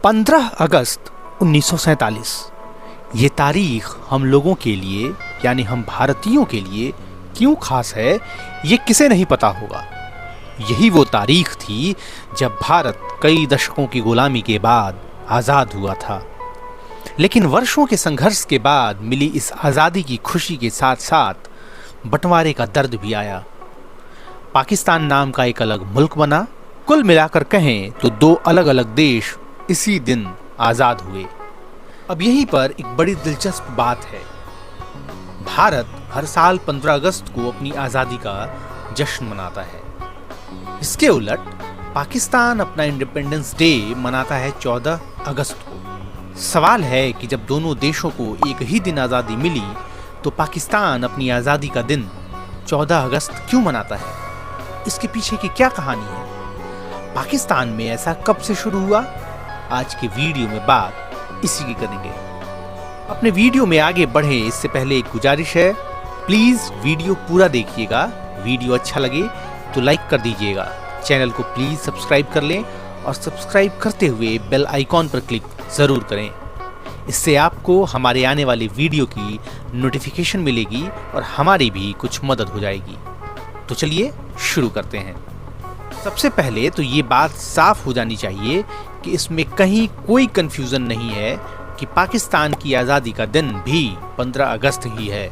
15 अगस्त 1947 ये तारीख हम लोगों के लिए यानी हम भारतीयों के लिए क्यों खास है ये किसे नहीं पता होगा। यही वो तारीख थी जब भारत कई दशकों की गुलामी के बाद आज़ाद हुआ था। लेकिन वर्षों के संघर्ष के बाद मिली इस आज़ादी की खुशी के साथ साथ बंटवारे का दर्द भी आया। पाकिस्तान नाम का एक अलग मुल्क बना। कुल मिलाकर कहें तो दो अलग अलग देश इसी दिन आज़ाद हुए। अब यहीं पर एक बड़ी दिलचस्प बात है। भारत हर साल 15 अगस्त को अपनी आज़ादी का जश्न मनाता है। इसके उलट पाकिस्तान अपना इंडिपेंडेंस डे मनाता है 14 अगस्त को। सवाल है कि जब दोनों देशों को एक ही दिन आज़ादी मिली तो पाकिस्तान अपनी आज़ादी का दिन 14 अगस्त क्यों मनाता है? इसके पीछे की क्या कहानी है? पाकिस्तान में ऐसा कब से शुरू हुआ? आज के वीडियो में बात इसी की करेंगे। अपने वीडियो में आगे बढ़े इससे पहले एक गुजारिश है, प्लीज वीडियो पूरा देखिएगा। वीडियो अच्छा लगे तो लाइक कर दीजिएगा। चैनल को प्लीज सब्सक्राइब कर लें और सब्सक्राइब करते हुए बेल आइकॉन पर क्लिक जरूर करें। इससे आपको हमारे आने वाले वीडियो की नोटिफिकेशन मिलेगी और हमारी भी कुछ मदद हो जाएगी। तो चलिए शुरू करते हैं। सबसे पहले तो ये बात साफ हो जानी चाहिए कि इसमें कहीं कोई कंफ्यूजन नहीं है कि पाकिस्तान की आज़ादी का दिन भी 15 अगस्त ही है।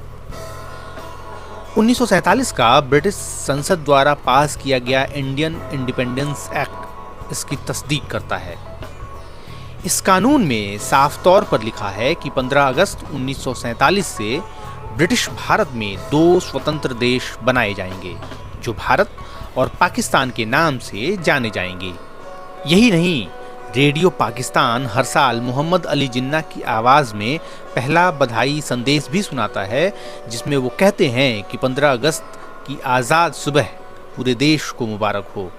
1947 का ब्रिटिश संसद द्वारा पास किया गया इंडियन इंडिपेंडेंस एक्ट इसकी तस्दीक करता है। इस कानून में साफ तौर पर लिखा है कि 15 अगस्त 1947 से ब्रिटिश भारत में दो स्वतंत्र देश बनाए जाएंगे जो भारत और पाकिस्तान के नाम से जाने जाएंगे। यही नहीं, रेडियो पाकिस्तान हर साल मोहम्मद अली जिन्ना की आवाज़ में पहला बधाई संदेश भी सुनाता है जिसमें वो कहते हैं कि 15 अगस्त की आज़ाद सुबह पूरे देश को मुबारक हो।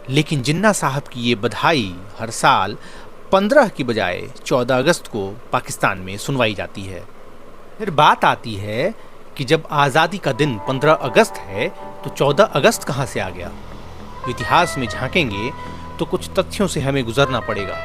लेकिन जिन्ना साहब की ये बधाई हर साल 15 की बजाय 14 अगस्त को पाकिस्तान में सुनवाई जाती है। फिर बात आती है कि जब आज़ादी का दिन 15 अगस्त है तो 14 अगस्त कहाँ से आ गया? इतिहास में झांकेंगे तो कुछ तथ्यों से हमें गुजरना पड़ेगा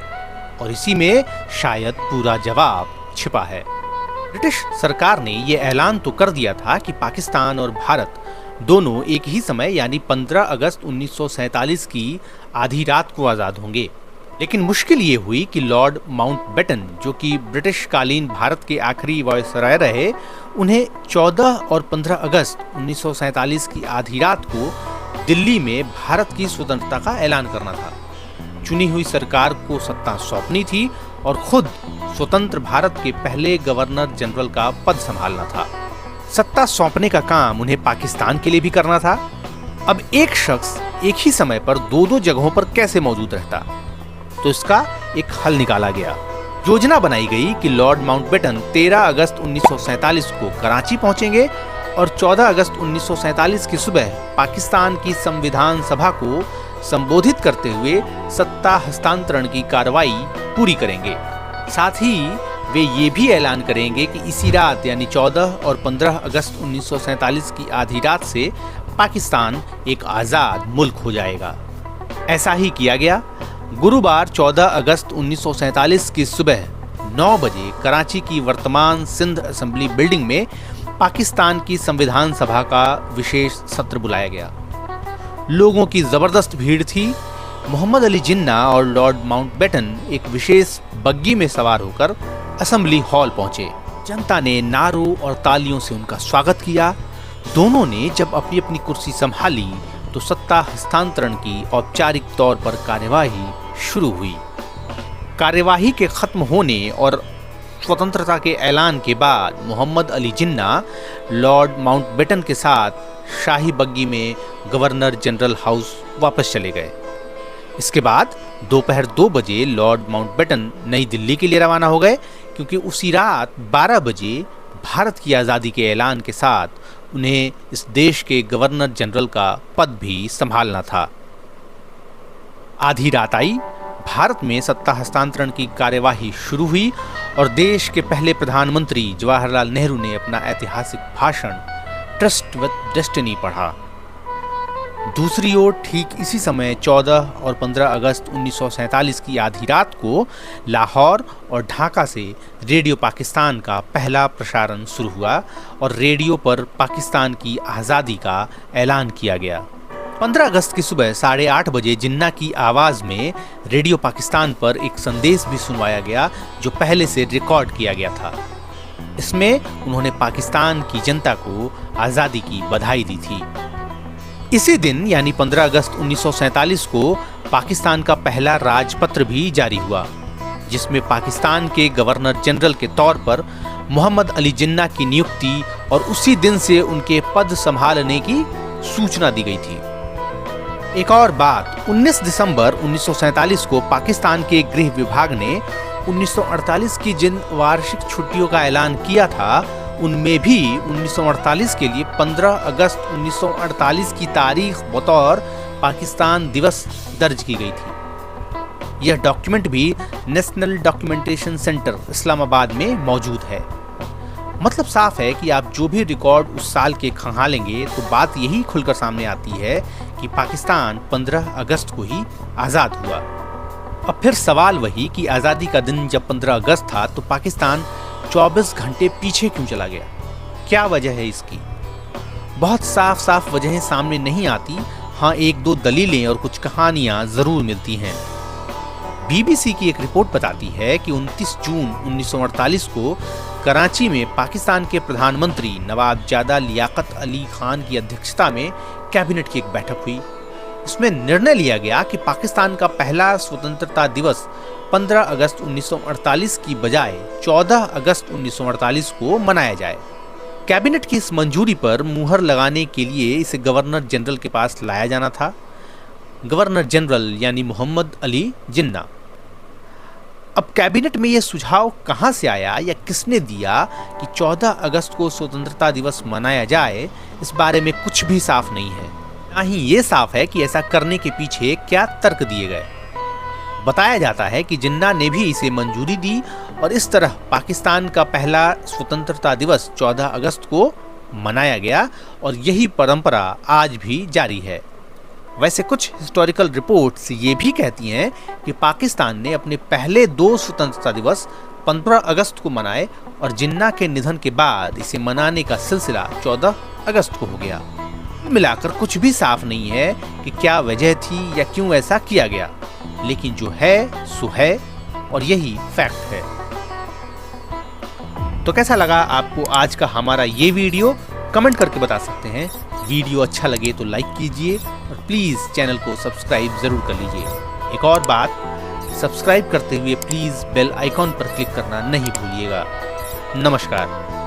और इसी में शायद पूरा जवाब छिपा है। ब्रिटिश सरकार ने यह ऐलान तो कर दिया था कि पाकिस्तान और भारत दोनों एक ही समय यानी 15 अगस्त 1947 की आधी रात को आज़ाद होंगे। लेकिन मुश्किल ये हुई कि लॉर्ड माउंटबेटन जो कि ब्रिटिश कालीन भारत के आखिरी वायसराय रहे, उन्हें 14 और 15 अगस्त 1947 की आधी रात को दिल्ली में भारत की स्वतंत्रता का ऐलान करना था। चुनी हुई सरकार को सत्ता सौंपनी थी और खुद स्वतंत्र भारत के पहले गवर्नर जनरल का पद संभालना था। सत्ता सौंपने का काम उन्हें पाकिस्तान के लिए भी करना था। अब एक शख्स एक ही समय पर दो जगहों पर कैसे मौजूद रहता? तो इसका एक हल निकाला गया। योजना बनाई गई कि लॉर्ड माउंटबेटन 13 अगस्त 1947 को कराची पहुंचेंगे और 14 अगस्त 1947 की सुबह पाकिस्तान की संविधान सभा को संबोधित करते हुए सत्ता हस्तांतरण की कार्रवाई पूरी करेंगे। साथ ही वे ये भी ऐलान करेंगे कि इसी रात यानी 14 और 15 अगस्त 1947 की आधी रात से पाकिस्तान एक आज़ाद मुल्क हो जाएगा। ऐसा ही किया गया। गुरुवार 14 अगस्त 1947 की सुबह 9 बजे कराची की वर्तमान सिंध असेंबली बिल्डिंग में पाकिस्तान की संविधान सभा का विशेष सत्र बुलाया गया। लोगों की जबरदस्त भीड़ थी। मोहम्मद अली जिन्ना और लॉर्ड माउंटबेटन एक विशेष बग्गी में सवार होकर असेंबली हॉल पहुंचे। जनता ने नारों और तालियों से उनका स्वागत किया। दोनों ने जब अपनी अपनी कुर्सी संभाली तो सत्ता हस्तांतरण की औपचारिक तौर पर कार्यवाही शुरू हुई। कार्यवाही के खत्म होने और स्वतंत्रता के ऐलान के बाद मोहम्मद अली जिन्ना लॉर्ड माउंटबेटन के साथ शाही बग्गी में गवर्नर जनरल हाउस वापस चले गए। इसके बाद दोपहर 2 बजे लॉर्ड माउंटबेटन नई दिल्ली के लिए रवाना हो गए क्योंकि उसी रात 12 बजे भारत की आज़ादी के ऐलान के साथ उन्हें इस देश के गवर्नर जनरल का पद भी संभालना था। आधी रात आई, भारत में सत्ता हस्तांतरण की कार्यवाही शुरू हुई और देश के पहले प्रधानमंत्री जवाहरलाल नेहरू ने अपना ऐतिहासिक भाषण ट्रस्ट विद डेस्टिनी पढ़ा। दूसरी ओर ठीक इसी समय 14 और 15 अगस्त 1947 की आधी रात को लाहौर और ढाका से रेडियो पाकिस्तान का पहला प्रसारण शुरू हुआ और रेडियो पर पाकिस्तान की आज़ादी का ऐलान किया गया। 15 अगस्त की सुबह 8:30 बजे जिन्ना की आवाज़ में रेडियो पाकिस्तान पर एक संदेश भी सुनवाया गया जो पहले से रिकॉर्ड किया गया था। इसमें उन्होंने पाकिस्तान की जनता को आज़ादी की बधाई दी थी। इसी दिन यानी 15 अगस्त 1947 को पाकिस्तान का पहला राजपत्र भी जारी हुआ, जिसमें पाकिस्तान के गवर्नर जनरल के तौर पर मोहम्मद अली जिन्ना की नियुक्ति और उसी दिन से उनके पद संभालने की सूचना दी गई थी। एक और बात, 19 दिसंबर 1947 को पाकिस्तान के गृह विभाग ने 1948 की जिन वार्षिक छुट्टियों का ऐलान किया था, उनमें भी 1948 के लिए 15 अगस्त 1948 की तारीख बतौर पाकिस्तान दिवस दर्ज की गई थी। यह डॉक्यूमेंट भी नेशनल डॉक्यूमेंटेशन सेंटर इस्लामाबाद में मौजूद है। मतलब साफ है कि आप जो भी रिकॉर्ड उस साल के खंगालेंगे तो बात यही खुलकर सामने आती है कि पाकिस्तान 15 अगस्त को ही आज़ाद हुआ। अब फिर सवाल वही कि आज़ादी का दिन जब 15 अगस्त था तो पाकिस्तान 24 घंटे पीछे क्यों चला गया? क्या वजह है इसकी? बहुत साफ वजहें सामने नहीं आती। हाँ, एक दो दलीलें और कुछ कहानियां जरूर मिलती हैं। बीबीसी की एक रिपोर्ट बताती है कि 29 जून 1948 को कराची में पाकिस्तान के प्रधानमंत्री नवाबजादा लियाकत अली खान की अध्यक्षता में कैबिनेट की एक बैठक हुई। इसमें निर्णय लिया गया कि पाकिस्तान का पहला स्वतंत्रता दिवस 15 अगस्त 1948 की बजाय 14 अगस्त 1948 को मनाया जाए। कैबिनेट की इस मंजूरी पर मुहर लगाने के लिए इसे गवर्नर जनरल के पास लाया जाना था। गवर्नर जनरल यानी मोहम्मद अली जिन्ना। अब कैबिनेट में यह सुझाव कहां से आया या किसने दिया कि 14 अगस्त को स्वतंत्रता दिवस मनाया जाए, इस बारे में कुछ भी साफ नहीं है। ना ही ये साफ है कि ऐसा करने के पीछे क्या तर्क दिए गए। बताया जाता है कि जिन्ना ने भी इसे मंजूरी दी और इस तरह पाकिस्तान का पहला स्वतंत्रता दिवस 14 अगस्त को मनाया गया और यही परंपरा आज भी जारी है। वैसे कुछ हिस्टोरिकल रिपोर्ट्स ये भी कहती हैं कि पाकिस्तान ने अपने पहले 2 स्वतंत्रता दिवस 15 अगस्त को मनाए और जिन्ना के निधन के बाद इसे मनाने का सिलसिला 14 अगस्त को हो गया। मिलाकर कुछ भी साफ नहीं है कि क्या वजह थी या क्यों ऐसा किया गया, लेकिन जो है सो है और यही फैक्ट है। तो कैसा लगा आपको आज का हमारा ये वीडियो? कमेंट करके बता सकते हैं। वीडियो अच्छा लगे तो लाइक कीजिए और प्लीज़ चैनल को सब्सक्राइब ज़रूर कर लीजिए। एक और बात, सब्सक्राइब करते हुए प्लीज़ बेल आइकॉन पर क्लिक करना नहीं भूलिएगा। नमस्कार।